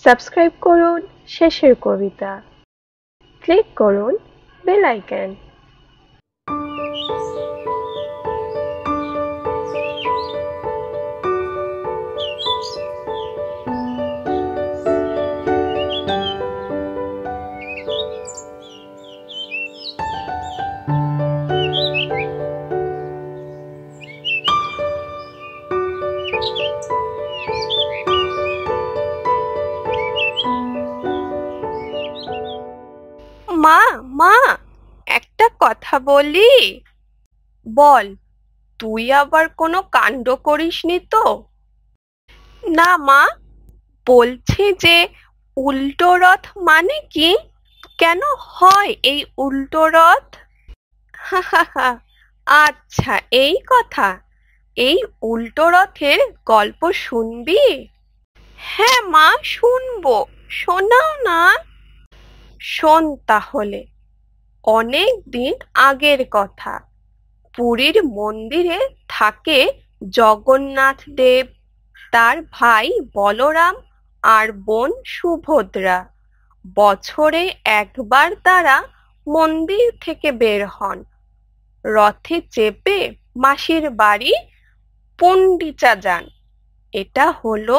Subscribe করুন শেষের কবিতা, click করুন বেল আইকন। মা মা একটা কথা বলি। বল। তুই আবার কোনো কাণ্ড করিসনি তো? না মা, বলছি যে উল্টো রথ মানে কি? কেন হয় এই উল্টো রথ? হা, আচ্ছা, এই কথা। এই উল্টো রথের গল্প শুনবি? হ্যাঁ মা, শুনবো। শোনাও না। শোন তাহলে। অনেক দিন আগের কথা। পুরীর মন্দিরে থাকে জগন্নাথ দেব, তার ভাই বলরাম আর বোন সুভদ্রা। বছরে একবার তারা মন্দির থেকে বের হন, রথে চেপে মাসির বাড়ি পণ্ডিচা যান। এটা হলো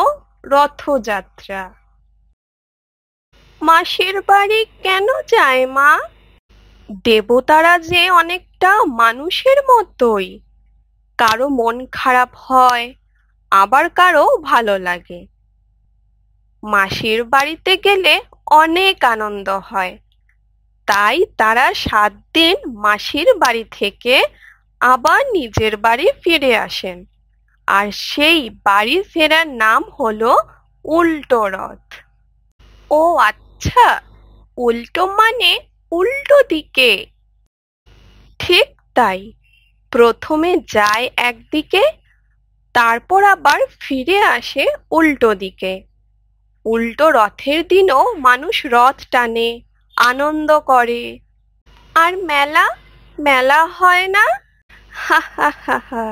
রথযাত্রা। মাসির বাড়ি কেন যায় মা? দেবতারা যে অনেকটা মানুষের মতোই। কারো মন খারাপ হয়, আবার কারো ভালো লাগে। মাসির বাড়িতে গেলে অনেক আনন্দ হয়, তাই তারা 7 দিন মাসির বাড়ি থেকে আবার নিজের বাড়ি ফিরে আসেন। আর সেই বাড়ি ফেরার নাম হলো উল্টো রথ। ও আচ্ছা, উল্টো মানে উল্টো দিকে। ঠিক তাই। প্রথমে যায় একদিকে, তারপর আবার ফিরে আসে উল্টো দিকে। উল্টো রথের দিনও মানুষ রথ টানে, আনন্দ করে। আর মেলা, মেলা হয় না? হা হা হা হা।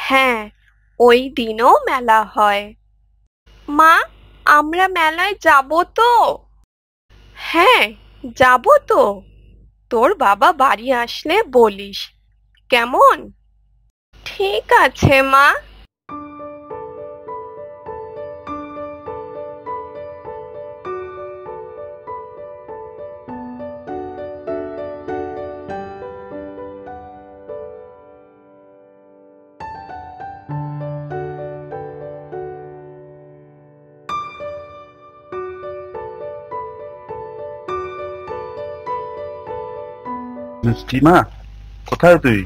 হ্যাঁ, ওই দিনও মেলা হয়। মা, আমরা মেলায় যাব তো? হ্যাঁ, যাব তো। তোর বাবা বাড়ি আসলে বলিস, কেমন? ঠিক আছে মা। মিষ্টি মা, কোথায় তুই?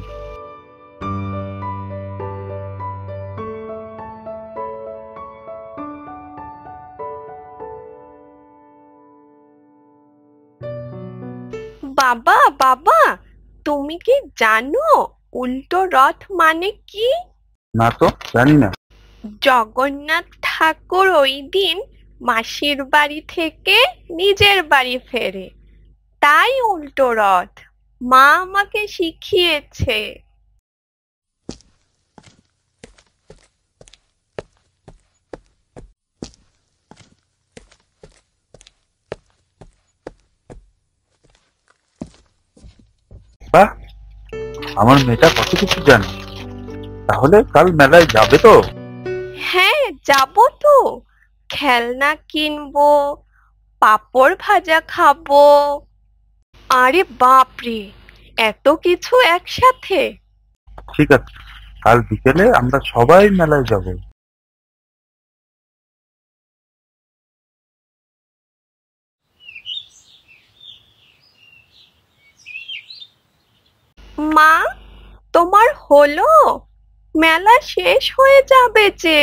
বাবা বাবা, তুমি কি জানো উল্টো রথ মানে কি? না তো, জানি না। জগন্নাথ ঠাকুর ওই দিন মাসির বাড়ি থেকে নিজের বাড়ি ফেরে, তাই উল্টো রথ। মা আমাকে শিখিয়েছে। বাহ, আমার মেয়েটা কত কিছু জানে। তাহলে কাল মেলায় যাবে তো? হ্যাঁ, যাবো তো। খেলনা কিনবো, পাঁপড় ভাজা খাবো। আরে বাপরে, এত কিছু একসাথে! ঠিক আছে, কাল বিকেলে আমরা সবাই মেলায় যাব। মা, তোমার হলো? মেলা শেষ হয়ে যাবে যে।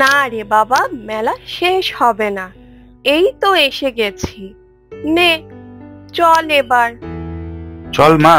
না রে বাবা, মেলা শেষ হবে না। এই তো এসে গেছি। নে, চল এবার। চল মা।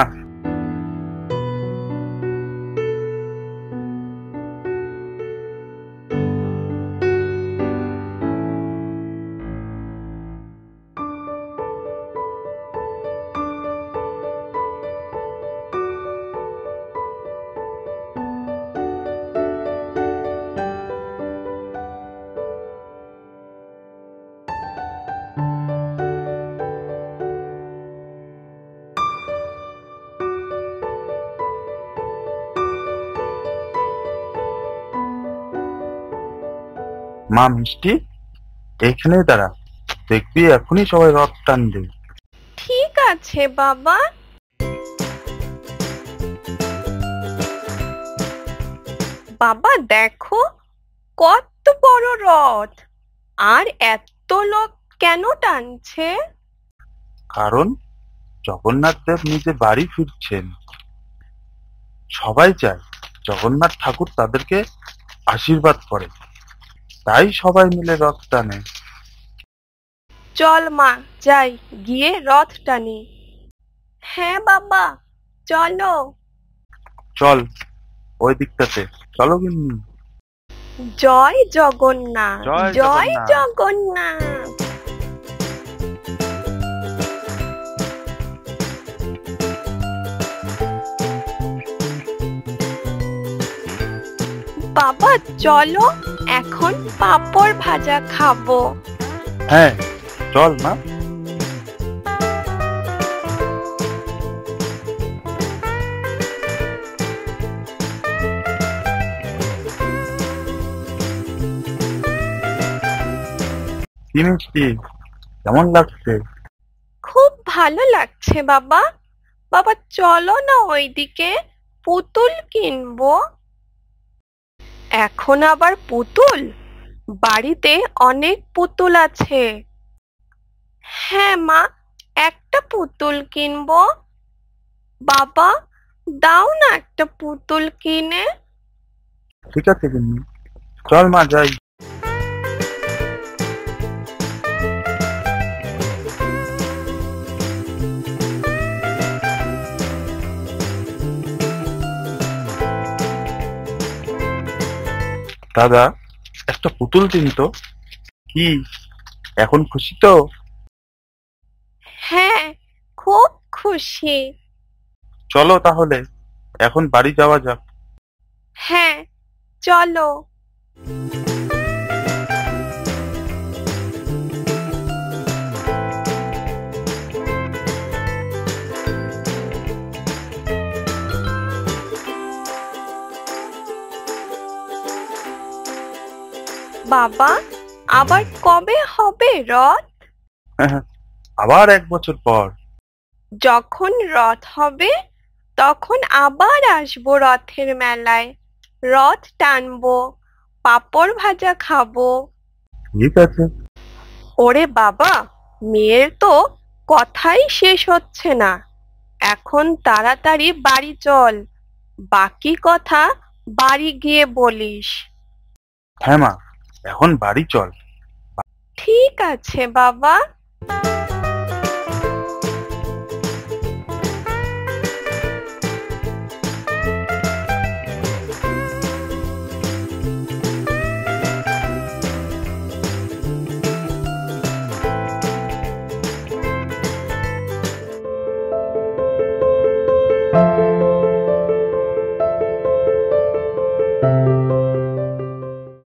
মা মিষ্টি, এইখানে দাঁড়া, দেখবি এখনই সবাই রথ টানবে। ঠিক আছে বাবা। বাবা দেখো, কত বড় রথ, আর এত লোক কেন টানছে? কারণ জগন্নাথ দেব নিজে বাড়ি ফিরছেন। সবাই চায় জগন্নাথ ঠাকুর তাদেরকে আশীর্বাদ করে, তাই সবাই মিলে রথ টানে। চল মা, যাই, গিয়ে রথ টানি। হ্যাঁ বাবা, চলো। চল ওই দিকটাতে, চলো গিন্নি। জয় জগন্নাথ, জয় জয় জগন্নাথ। জগন্নাথ। বাবা চলো, এখন পাঁপড় ভাজা খাবো। হ্যাঁ চল মা। কি মিষ্টি, কেমন লাগছে? খুব ভালো লাগছে বাবা। বাবা চলো না ওইদিকে, পুতুল কিনবো। এখন আবার পুতুল? বাড়িতে অনেক পুতুল আছে। হ্যাঁ মা, একটা পুতুল কিনবো। বাবা দাও না একটা পুতুল কিনে। ঠিক আছে গিন্নি, চল মা যাই। দাদা, একটা পুতুল কিনতো। কি এখন খুশি তো? হ্যাঁ, খুব খুশি। চলো তাহলে এখন বাড়ি যাওয়া যাক। হ্যাঁ চলো। বাবা আবার কবে হবে রথ? আবার 1 বছর পর। যখন রথ হবে তখন আবার আসবো রথের মেলায়, রথ টানবো, পাঁপড় ভাজা খাবো। ঠিক আছে। ওরে বাবা, মেয়ের তো কথাই শেষ হচ্ছে না। এখন তাড়াতাড়ি বাড়ি চল, বাকি কথা বাড়ি গিয়ে বলিস। হ্যাঁ মা, এখন বাড়ি চল। ঠিক আছে বাবা।